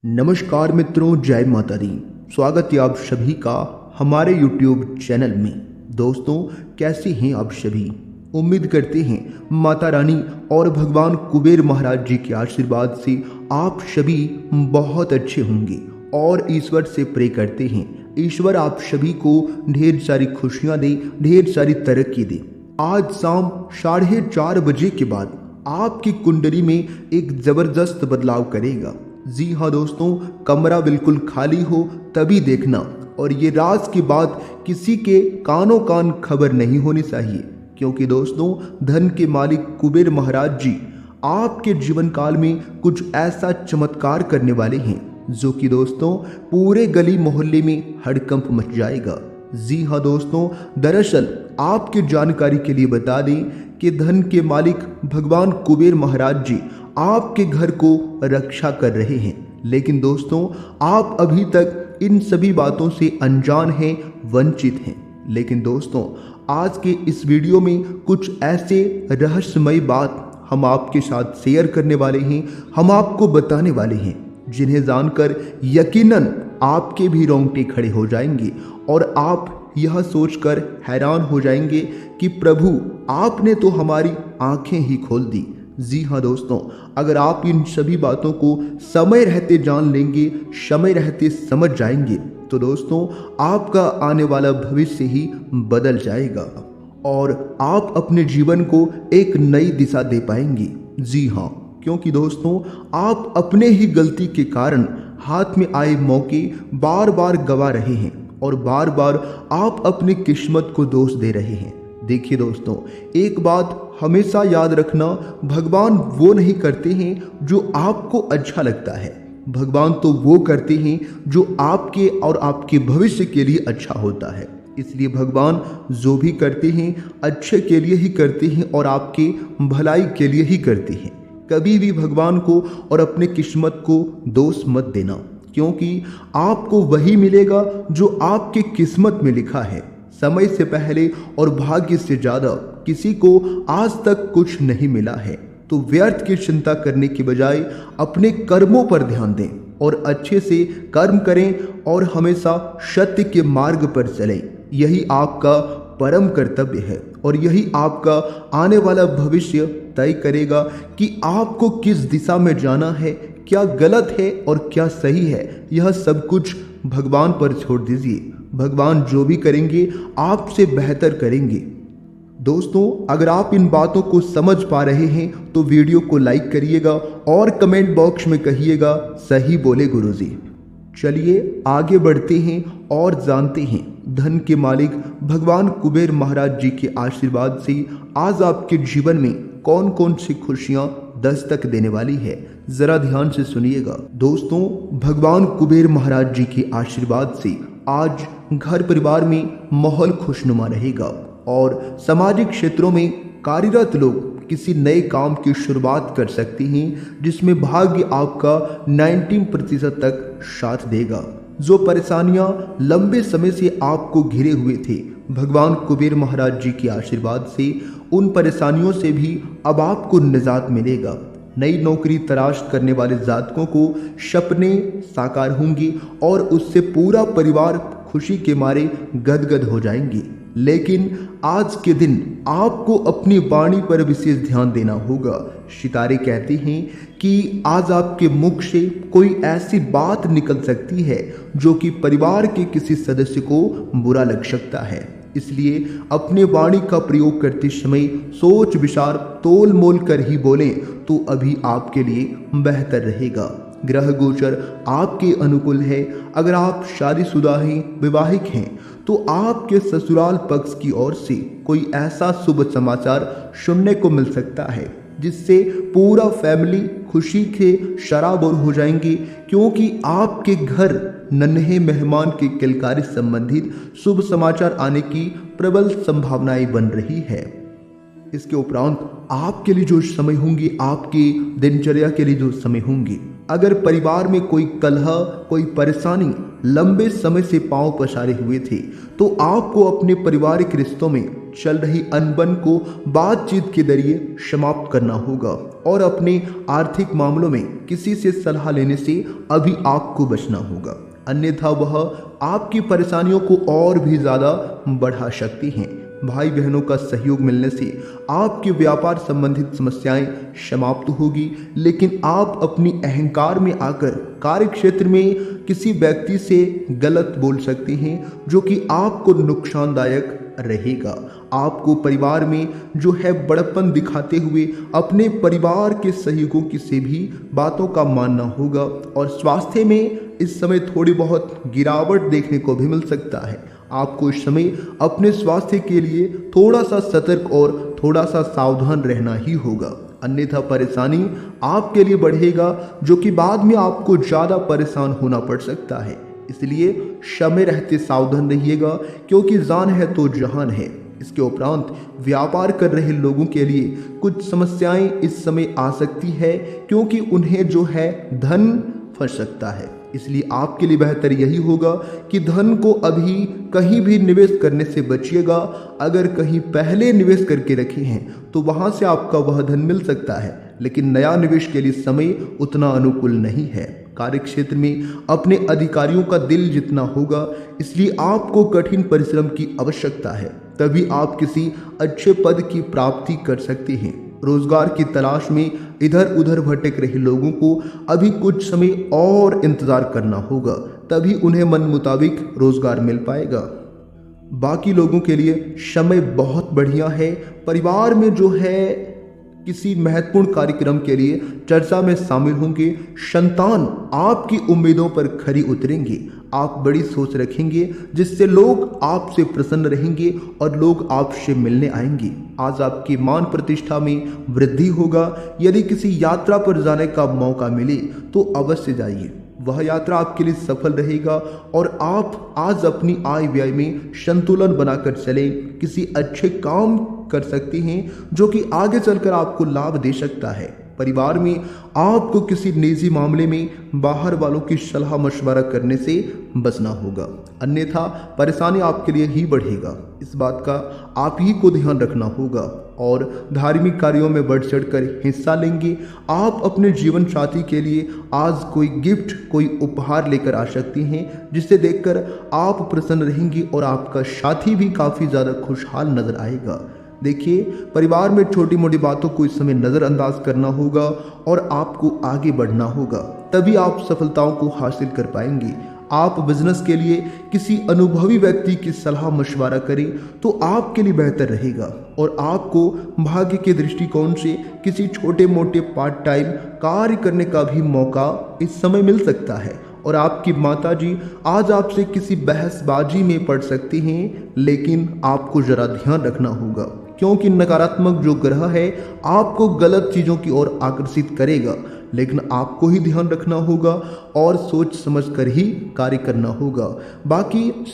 नमस्कार मित्रों, जय माता दी। स्वागत है आप सभी का हमारे YouTube चैनल में। दोस्तों, कैसे हैं आप सभी? उम्मीद करते हैं माता रानी और भगवान कुबेर महाराज जी के आशीर्वाद से आप सभी बहुत अच्छे होंगे और ईश्वर से प्रे करते हैं ईश्वर आप सभी को ढेर सारी खुशियां दे, ढेर सारी तरक्की दे। आज शाम 4:30 बजे के बाद आपकी कुंडली में एक जबरदस्त बदलाव करेगा। जी हाँ दोस्तों, कमरा बिल्कुल खाली हो तभी देखना, और ये राज की बात किसी के कानों कान खबर नहीं होनी चाहिए, क्योंकि दोस्तों धन के मालिक कुबेर महाराज जी आपके जीवन काल में कुछ ऐसा चमत्कार करने वाले हैं जो कि दोस्तों पूरे गली मोहल्ले में हड़कंप मच जाएगा। जी हाँ दोस्तों, दरअसल आपकी जानकारी के लिए बता दें कि धन के मालिक भगवान कुबेर महाराज जी आपके घर को रक्षा कर रहे हैं, लेकिन दोस्तों आप अभी तक इन सभी बातों से अनजान हैं, वंचित हैं। लेकिन दोस्तों आज के इस वीडियो में कुछ ऐसे रहस्यमय बात हम आपके साथ शेयर करने वाले हैं, हम आपको बताने वाले हैं, जिन्हें जानकर यकीनन आपके भी रोंगटे खड़े हो जाएंगे और आप यह सोचकर हैरान हो जाएंगे कि प्रभु आपने तो हमारी आंखें ही खोल दी। जी हाँ दोस्तों, अगर आप इन सभी बातों को समय रहते जान लेंगे, समय रहते समझ जाएंगे, तो दोस्तों आपका आने वाला भविष्य ही बदल जाएगा और आप अपने जीवन को एक नई दिशा दे पाएंगे। जी हाँ, क्योंकि दोस्तों आप अपने ही गलती के कारण हाथ में आए मौके बार बार गवा रहे हैं और बार बार आप अपनी किस्मत को दोष दे रहे हैं। देखिए दोस्तों, एक बात हमेशा याद रखना, भगवान वो नहीं करते हैं जो आपको अच्छा लगता है, भगवान तो वो करते हैं जो आपके और आपके भविष्य के लिए अच्छा होता है। इसलिए भगवान जो भी करते हैं अच्छे के लिए ही करते हैं और आपके भलाई के लिए ही करते हैं। कभी भी भगवान को और अपने किस्मत को दोष मत देना, क्योंकि आपको वही मिलेगा जो आपके किस्मत में लिखा है। समय से पहले और भाग्य से ज्यादा किसी को आज तक कुछ नहीं मिला है, तो व्यर्थ की चिंता करने के बजाय अपने कर्मों पर ध्यान दें और अच्छे से कर्म करें और हमेशा सत्य के मार्ग पर चलें। यही आपका परम कर्तव्य है और यही आपका आने वाला भविष्य तय करेगा कि आपको किस दिशा में जाना है, क्या गलत है और क्या सही है। यह सब कुछ भगवान पर छोड़ दीजिए, भगवान जो भी करेंगे आपसे बेहतर करेंगे। दोस्तों, अगर आप इन बातों को समझ पा रहे हैं तो वीडियो को लाइक करिएगा और कमेंट बॉक्स में कहिएगा सही बोले गुरुजी। चलिए आगे बढ़ते हैं और जानते हैं धन के मालिक भगवान कुबेर महाराज जी के आशीर्वाद से आज आपके जीवन में कौन कौन सी खुशियां दस्तक देने वाली है। जरा ध्यान से सुनिएगा। दोस्तों, भगवान कुबेर महाराज जी के आशीर्वाद से आज घर परिवार में माहौल खुशनुमा रहेगा और सामाजिक क्षेत्रों में कार्यरत लोग किसी नए काम की शुरुआत कर सकते हैं, जिसमें भाग्य आपका 90% तक साथ देगा। जो परेशानियां लंबे समय से आपको घिरे हुए थे, भगवान कुबेर महाराज जी के आशीर्वाद से उन परेशानियों से भी अब आपको निजात मिलेगा। नई नौकरी तलाश करने वाले जातकों को सपने साकार होंगे और उससे पूरा परिवार खुशी के मारे गदगद हो जाएंगे। लेकिन आज के दिन आपको अपनी वाणी पर विशेष ध्यान देना होगा। सितारे कहते हैं कि आज आपके मुख से कोई ऐसी बात निकल सकती है जो कि परिवार के किसी सदस्य को बुरा लग सकता है। इसलिए अपने वाणी का प्रयोग करते समय सोच विचार तोल मोल कर ही बोलें तो अभी आपके लिए बेहतर रहेगा। ग्रह गोचर आपके अनुकूल है। अगर आप शादीशुदा हैं, विवाहिक हैं, तो आपके ससुराल पक्ष की ओर से कोई ऐसा शुभ समाचार सुनने को मिल सकता है जिससे पूरा फैमिली खुशी के शराबोर हो जाएंगे, क्योंकि आपके घर नन्हे मेहमान के किलकारी संबंधित शुभ समाचार आने की प्रबल संभावनाएं बन रही है। इसके उपरांत आपके लिए जो समय होंगे, आपकी दिनचर्या के लिए जो समय होंगे, अगर परिवार में कोई कलह, कोई परेशानी लंबे समय से पांव पसारे हुए थे, तो आपको अपने पारिवारिक रिश्तों में चल रही अनबन को बातचीत के जरिए समाप्त करना होगा और अपने आर्थिक मामलों में किसी से सलाह लेने से अभी आपको बचना होगा, अन्यथा वह आपकी परेशानियों को और भी ज़्यादा बढ़ा सकती हैं। भाई बहनों का सहयोग मिलने से आपके व्यापार संबंधित समस्याएं समाप्त होगी, लेकिन आप अपनी अहंकार में आकर कार्य क्षेत्र में किसी व्यक्ति से गलत बोल सकते हैं, जो कि आपको नुकसानदायक रहेगा। आपको परिवार में जो है बड़प्पन दिखाते हुए अपने परिवार के सहयोगों की से भी बातों का मानना होगा और स्वास्थ्य में इस समय थोड़ी बहुत गिरावट देखने को भी मिल सकता है। आपको इस समय अपने स्वास्थ्य के लिए थोड़ा सा सतर्क और थोड़ा सा सावधान रहना ही होगा, अन्यथा परेशानी आपके लिए बढ़ेगा, जो कि बाद में आपको ज़्यादा परेशान होना पड़ सकता है। इसलिए समय रहते सावधान रहिएगा, क्योंकि जान है तो जहान है। इसके उपरांत व्यापार कर रहे लोगों के लिए कुछ समस्याएं इस समय आ सकती है, क्योंकि उन्हें जो है धन फंस सकता है। इसलिए आपके लिए बेहतर यही होगा कि धन को अभी कहीं भी निवेश करने से बचिएगा। अगर कहीं पहले निवेश करके रखे हैं तो वहां से आपका वह धन मिल सकता है, लेकिन नया निवेश के लिए समय उतना अनुकूल नहीं है। कार्य क्षेत्र में अपने अधिकारियों का दिल जीतना होगा, इसलिए आपको कठिन परिश्रम की आवश्यकता है, तभी आप किसी अच्छे पद की प्राप्ति कर सकते हैं। रोजगार की तलाश में इधर उधर भटक रहे लोगों को अभी कुछ समय और इंतजार करना होगा, तभी उन्हें मन मुताबिक रोजगार मिल पाएगा। बाकी लोगों के लिए समय बहुत बढ़िया है। परिवार में जो है किसी महत्वपूर्ण कार्यक्रम के लिए चर्चा में शामिल होंगे। संतान आपकी उम्मीदों पर खरी उतरेंगे। आप बड़ी सोच रखेंगे, जिससे लोग आपसे प्रसन्न रहेंगे और लोग आपसे मिलने आएंगे। आज आपकी मान प्रतिष्ठा में वृद्धि होगा। यदि किसी यात्रा पर जाने का मौका मिले तो अवश्य जाइए, वह यात्रा आपके लिए सफल रहेगा और आप आज अपनी आय व्यय में संतुलन बनाकर चलें। किसी अच्छे काम कर सकते हैं जो कि आगे चलकर आपको लाभ दे सकता है। परिवार में आपको किसी निजी मामले में बाहर वालों की सलाह मशवरा करने से बचना होगा, अन्यथा परेशानी आपके लिए ही बढ़ेगा। इस बात का आप ही को ध्यान रखना होगा और धार्मिक कार्यों में बढ़ चढ़कर हिस्सा लेंगे। आप अपने जीवन साथी के लिए आज कोई गिफ्ट, कोई उपहार लेकर आ सकते हैं, जिसे देखकर आप प्रसन्न रहेंगे और आपका साथी भी काफ़ी ज़्यादा खुशहाल नजर आएगा। देखिए, परिवार में छोटी मोटी बातों को इस समय नज़रअंदाज करना होगा और आपको आगे बढ़ना होगा, तभी आप सफलताओं को हासिल कर पाएंगे। आप बिजनेस के लिए किसी अनुभवी व्यक्ति की सलाह मशवरा करें तो आपके लिए बेहतर रहेगा और आपको भाग्य के दृष्टिकोण से किसी छोटे मोटे पार्ट टाइम कार्य करने का भी मौका इस समय मिल सकता है। और आपकी माताजी आज आपसे किसी बहसबाजी में पड़ सकती हैं, लेकिन आपको जरा ध्यान रखना होगा, क्योंकि नकारात्मक जो ग्रह है आपको गलत चीज़ों की ओर आकर्षित करेगा, लेकिन आपको ही ध्यान रखना होगा और सोच समझ कर ही कार्य करना होगा। बाकी